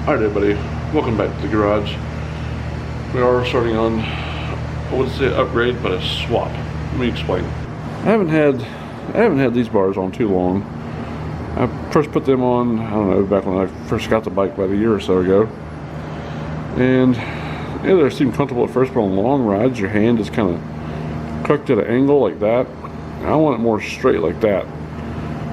Alright everybody, welcome back to the garage. We are starting on, I wouldn't say upgrade, but a swap. Let me explain. I haven't had these bars on too long. I first put them on, I don't know, back when I first got the bike about a year or so ago. And yeah, they seem comfortable at first, but on long rides your hand is kind of cocked at an angle like that. I want it more straight like that.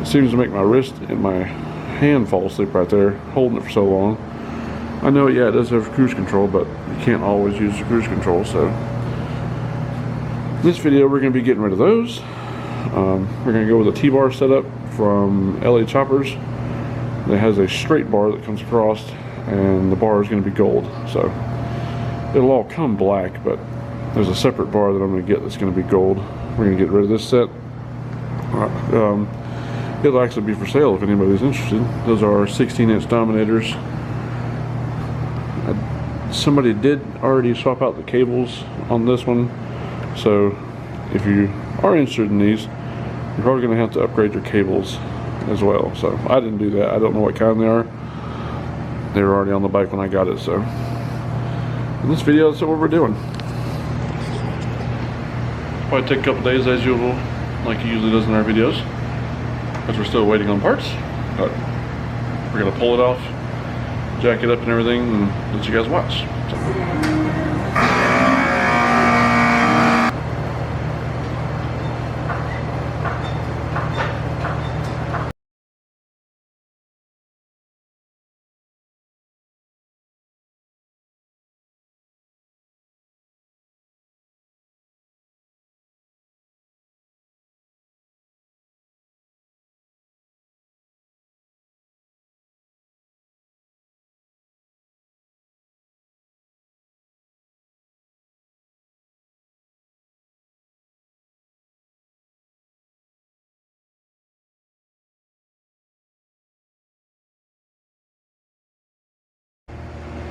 It seems to make my wrist and my hand fall asleep right there, holding it for so long. I know, yeah, it does have cruise control, but you can't always use the cruise control, so. In this video, we're going to be getting rid of those. We're going to go with a T-bar setup from LA Choppers. It has a straight bar that comes across, and the bar is going to be gold. So, it'll all come black, but there's a separate bar that I'm going to get that's going to be gold. We're going to get rid of this set. It'll actually be for sale if anybody's interested. Those are 16-inch Dominators. Somebody did already swap out the cables on this one, so if you are interested in these, you're probably going to have to upgrade your cables as well. So I didn't do that. I don't know what kind they are. They were already on the bike when I got it. So in this video, that's what we're doing. Probably take a couple days as usual, like it usually does in our videos, because we're still waiting on parts. But we're going to pull it off, jack it up and everything, and let you guys watch.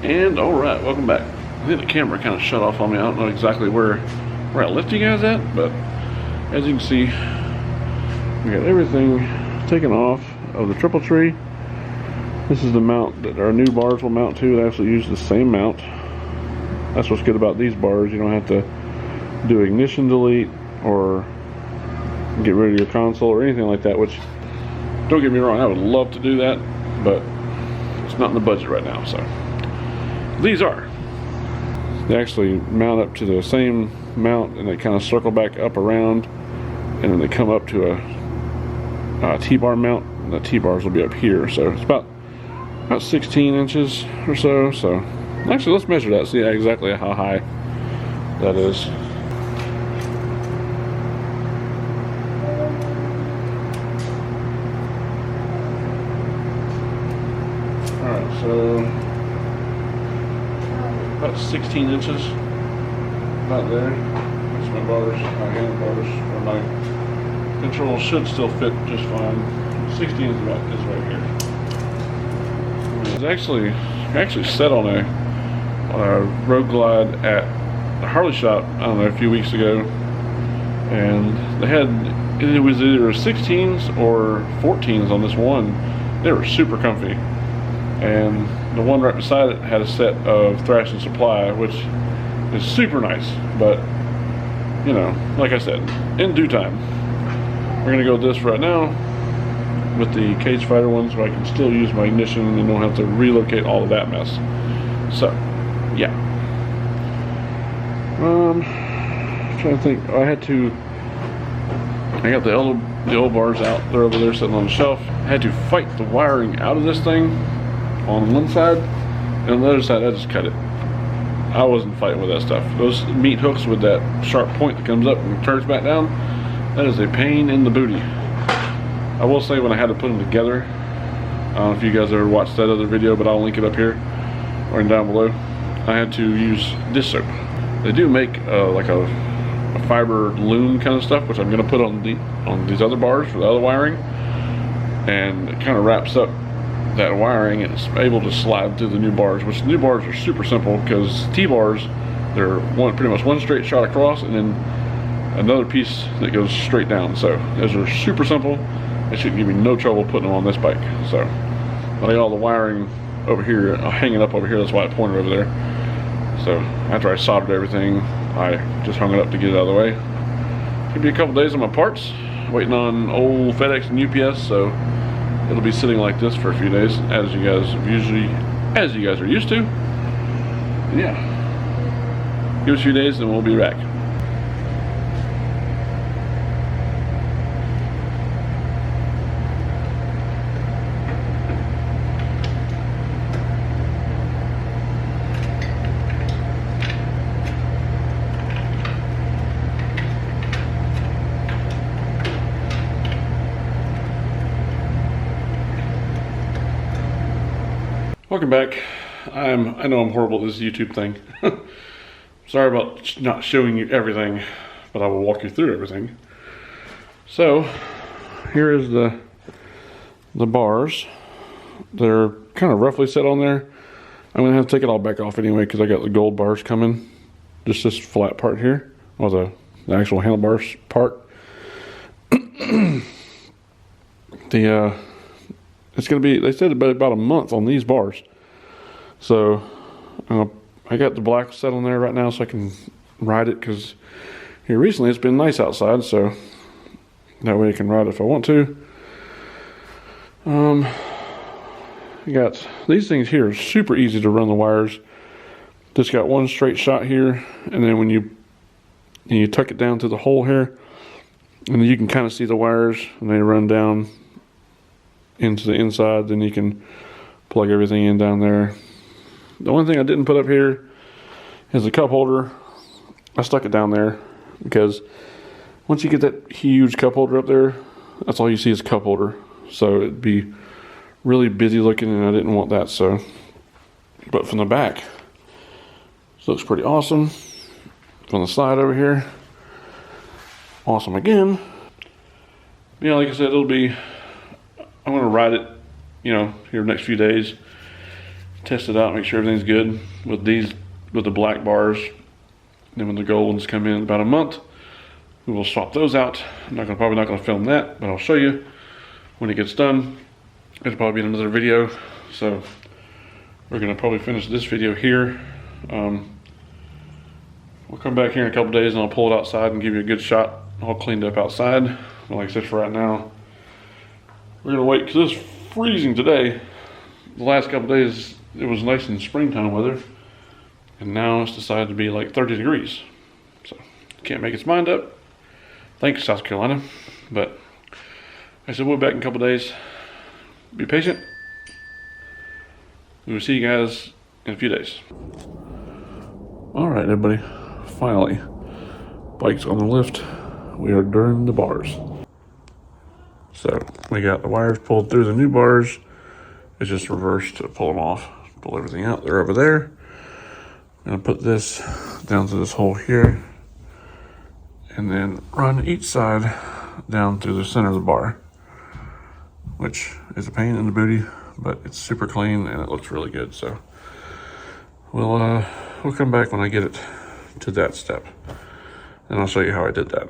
And alright, welcome back. I think the camera kind of shut off on me. I don't know exactly where I left you guys at, but as you can see, we got everything taken off of the triple tree. This is the mount that our new bars will mount to. They actually use the same mount. That's what's good about these bars. You don't have to do ignition delete or get rid of your console or anything like that, which, don't get me wrong, I would love to do that, but it's not in the budget right now. So these are. They actually mount up to the same mount, and they kind of circle back up around, and then they come up to a T-bar mount, and the T-bars will be up here. So it's about 16 inches or so. So actually, let's measure that, see exactly how high that is. Alright, so about 16 inches, about there. That's my bars, my hand bars, or my control should still fit just fine. 16 is right here. It's actually set on a road glide at the Harley shop, I don't know, a few weeks ago, and it was either 16s or 14s on this one. They were super comfy, and the one right beside it had a set of Thrash and Supply, which is super nice, but you know, like I said, in due time. We're gonna go with this right now with the Cage Fighter one, so I can still use my ignition and don't have to relocate all of that mess. So yeah, I'm trying to think. I got the old bars out, they're over there sitting on the shelf. I had to fight the wiring out of this thing on one side, and on the other side I just cut it. I wasn't fighting with that stuff. Those meat hooks with that sharp point that comes up and turns back down, that is a pain in the booty. I will say, when I had to put them together, I don't know if you guys ever watched that other video, but I'll link it up here or down below. I had to use dish soap. They do make like a fiber loom kind of stuff, which I'm going to put on these other bars for the other wiring, and it kind of wraps up that wiring, and it's able to slide through the new bars, which the new bars are super simple, because T-bars, they're pretty much one straight shot across and then another piece that goes straight down. So those are super simple. It shouldn't give me no trouble putting them on this bike. So I got all the wiring over here, hanging up over here. That's why I pointed over there. So after I soldered everything, I just hung it up to get it out of the way. Could be a couple days on my parts, waiting on old FedEx and UPS, so it'll be sitting like this for a few days, as you guys are used to. And yeah, give us a few days and we'll be back. Welcome back. I know I'm horrible at this YouTube thing. Sorry about not showing you everything, but I will walk you through everything. So here is the bars. They're kind of roughly set on there. I'm gonna have to take it all back off anyway because I got the gold bars coming. Just this flat part here, or the actual handlebars part. It's going to be, they said about a month on these bars. So I got the black set on there right now so I can ride it, because here recently it's been nice outside, so that way I can ride it if I want to. You got these things here, super easy to run the wires. Just got one straight shot here, and then when you tuck it down to the hole here, and then you can kind of see the wires, and they run down into the inside. Then you can plug everything in down there. The only thing I didn't put up here is a cup holder. I stuck it down there because once you get that huge cup holder up there, that's all you see is cup holder. So it'd be really busy looking, and I didn't want that. So, but from the back, this looks pretty awesome. From the side over here, awesome again. Yeah, like I said, I'm going to ride it, here the next few days, test it out, make sure everything's good with the black bars. Then when the gold ones come in about a month, we will swap those out. I'm probably not going to film that, but I'll show you when it gets done. It'll probably be another video, so we're going to probably finish this video here. We'll come back here in a couple days and I'll pull it outside and give you a good shot all cleaned up outside. But like I said, for right now, we're gonna wait because it's freezing today. The last couple days it was nice and springtime weather, and now it's decided to be like 30 degrees. So can't make its mind up. Thanks, South Carolina. But like I said, we'll be back in a couple days. Be patient. We will see you guys in a few days. All right, everybody. Finally, bike's on the lift. We are during the bars. So we got the wires pulled through the new bars. It's just reversed to pull them off, pull everything out. They're over there. I'm gonna put this down to this hole here, and then run each side down through the center of the bar, which is a pain in the booty, but it's super clean and it looks really good. So we'll come back when I get it to that step, and I'll show you how I did that.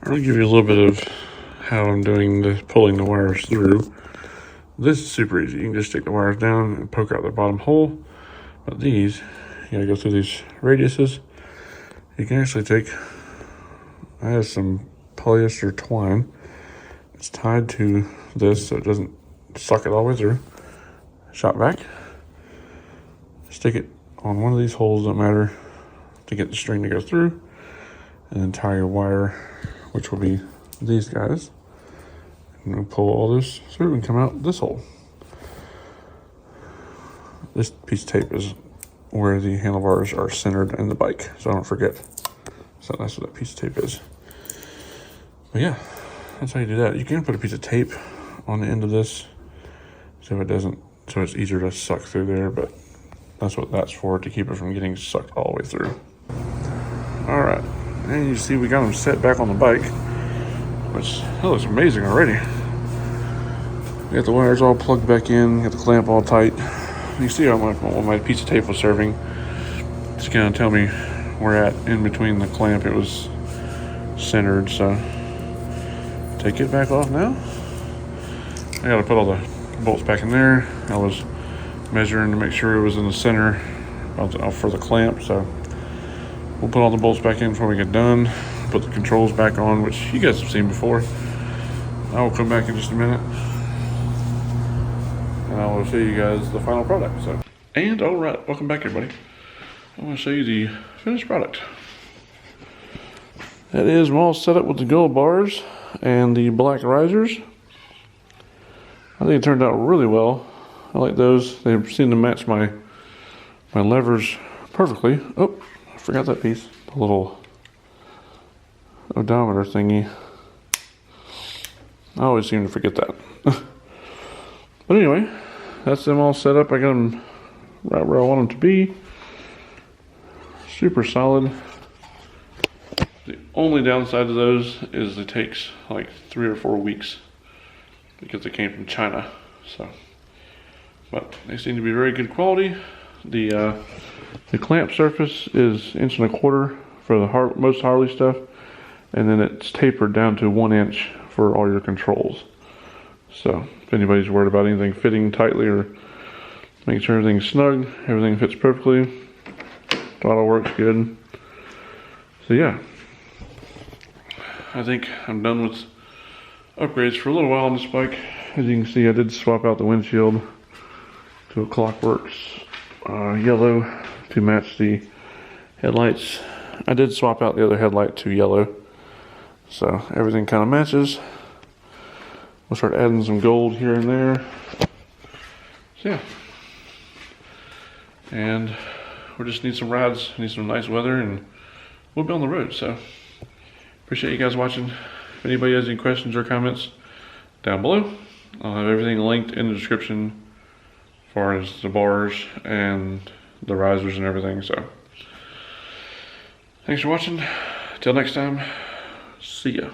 I'm gonna give you a little bit of how I'm doing the pulling the wires through. This is super easy. You can just stick the wires down and poke out the bottom hole. But these, you gotta go through these radiuses. You can actually take, I have some polyester twine. It's tied to this so it doesn't suck it all the way through. Shot back. Stick it on one of these holes, don't matter, to get the string to go through. And then tie your wire, which will be these guys. And we'll pull all this through and come out this hole. This piece of tape is where the handlebars are centered in the bike, so I don't forget. So that's what that piece of tape is. But yeah, that's how you do that. You can put a piece of tape on the end of this so it's easier to suck through there, but that's what that's for, to keep it from getting sucked all the way through. All right, and you see we got them set back on the bike, which that looks amazing already. We got the wires all plugged back in, got the clamp all tight. You see how my piece of tape was serving. Just kind of tell me where at in between the clamp it was centered. So take it back off now. I gotta put all the bolts back in there. I was measuring to make sure it was in the center for the clamp, so we'll put all the bolts back in before we get done. Put the controls back on, which you guys have seen before. I will come back in just a minute and I will show you guys the final product. And all right, welcome back everybody. I want to show you the finished product. That is all set up with the gold bars and the black risers. I think it turned out really well. I like those. They seem to match my levers perfectly. Oh, I forgot that piece. The little odometer thingy. I always seem to forget that. But anyway, that's them all set up. I got them right where I want them to be. Super solid. The only downside to those is it takes like 3 or 4 weeks because they came from China. But they seem to be very good quality. The clamp surface is 1.25 inches for the most Harley stuff, and then it's tapered down to 1 inch for all your controls. So if anybody's worried about anything fitting tightly or making sure everything's snug, everything fits perfectly. Throttle works good. So yeah, I think I'm done with upgrades for a little while on this bike. As you can see, I did swap out the windshield to a Clockworks yellow to match the headlights. I did swap out the other headlight to yellow, so everything kind of matches. We'll start adding some gold here and there. So yeah, and we just need some rides, need some nice weather, and we'll be on the road. So appreciate you guys watching. If anybody has any questions or comments, down below. I'll have everything linked in the description as far as the bars and the risers and everything. So thanks for watching. Till next time, see ya.